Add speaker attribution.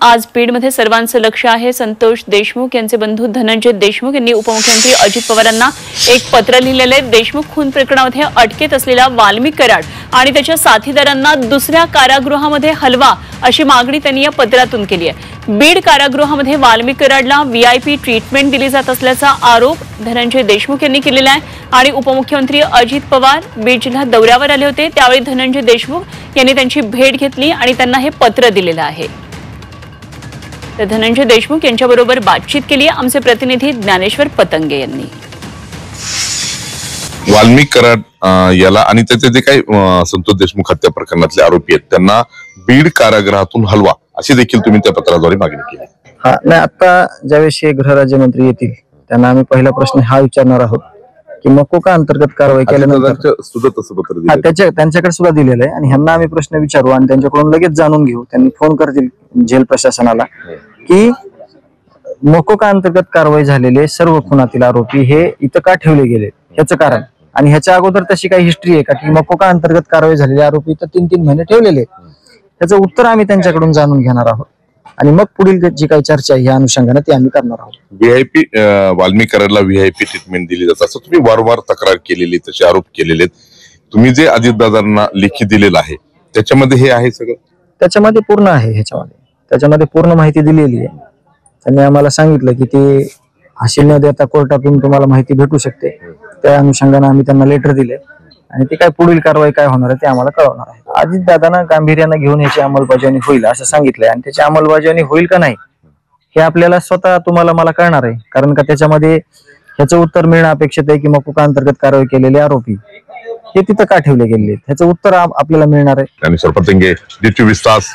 Speaker 1: आज बीडमध्ये सर्वांचं लक्ष आहे। संतोष देशमुख यांचे बंधू धनंजय देशमुख यांनी उपमुख्यमंत्री अजित पवारांना एक पत्र लिहिलेले। देशमुख खून प्रकरणामध्ये अटकेत असलेला वाल्मिक कराड आणि त्याच्या साथीदारांना दुसऱ्या कारागृहामध्ये हलवा अशी मागणी त्यांनी या पत्रातून केली आहे। बीड कारागृहामध्ये वाल्मिक कराडला व्हीआयपी ट्रीटमेंट दिली जात असल्याचा आरोप धनंजय देशमुख यांनी केलेला आहे आणि उपमुख्यमंत्री अजित पवार बीड जिल्हा दौऱ्यावर आले होते। त्यावेळी धनंजय देशमुख यांनी त्यांची भेट घेतली आणि त्यांना हे पत्र दिलेलं आहे। तर धनंजय देशमुख यांच्याबरोबर बातचीत केली आमचे प्रतिनिधी ज्ञानेश्वर पतंगे यांनी।
Speaker 2: वाल्मिक कराड याला आणि त्याचे जे काही संतोष देशमुख हत्या प्रकरणातले आरोपी आहेत त्यांना बीड कारागृहातून हलवा अशी देखील तुम्ही त्या पत्राद्वारे मागणी केली।
Speaker 3: हा नाही, आता ज्यावेळी गृहराज्यमंत्री येतील त्यांना आम्ही पहिला प्रश्न हा विचारणार आहोत की मकोका अंतर्गत कारवाई केल्यानंतर
Speaker 2: सुद्धा तसं पत्र
Speaker 3: त्यांच्याकडे सुद्धा दिलेलं आहे आणि ह्यांना आम्ही प्रश्न विचारू आणि त्यांच्याकडून लगेच जाणून घेऊ। त्यांनी फोन करतील जेल प्रशासनाला की मकोका अंतर्गत कारवाई झालेले सर्व खुनातील आरोपी हे इथं का ठेवले गेले ह्याचं कारण आणि ह्याच्या अगोदर तशी काही हिस्ट्री आहे का की मकोका अंतर्गत कारवाई झालेले आरोपी इथं 3-3 महिने ठेवलेले। त्याचं उत्तर आम्ही त्यांच्याकडून जाणून घेणार आहोत आणि मग पुढील जी काही चर्चा आहे या अनुषंगाने ती आम्ही करणार आहोत।
Speaker 2: व्हीआयपी वाल्मिक कराडला व्हीआयपी ट्रीटमेंट दिली जात असं तुम्ही वारंवार तक्रार केलेली, तसे आरोप केलेले। तुम्ही जे अजितदादांना लेखी दिलेलं आहे त्याच्यामध्ये हे आहे सगळं?
Speaker 3: त्याच्यामध्ये पूर्ण आहे, त्याच्यामध्ये पूर्ण माहिती दिलेली आहे। त्यांनी आम्हाला सांगितलं की ते हाशील न देता कोर्टातून तुम्हाला माहिती भेटू शकते, त्या अनुषंगाने आम्ही त्यांना लेटर दिले आणि ते काय पुढील कारवाई काय होणार आहे ते आम्हाला कळवणार आहे। अजितदादांना गांभीर्याने घेऊन याची अंमलबजावणी होईल असं सांगितलंय आणि त्याची अंमलबजावणी होईल का नाही हे आपल्याला स्वतः तुम्हाला मला कळणार आहे, कारण का त्याच्यामध्ये ह्याचं उत्तर मिळणं अपेक्षित आहे की मकोका अंतर्गत कारवाई केलेले आरोपी हे तिथं का ठेवले गेले ह्याचं उत्तर आपल्याला मिळणार आहे।
Speaker 2: ज्ञानेश्वर पतंगे, DTV 24 तास।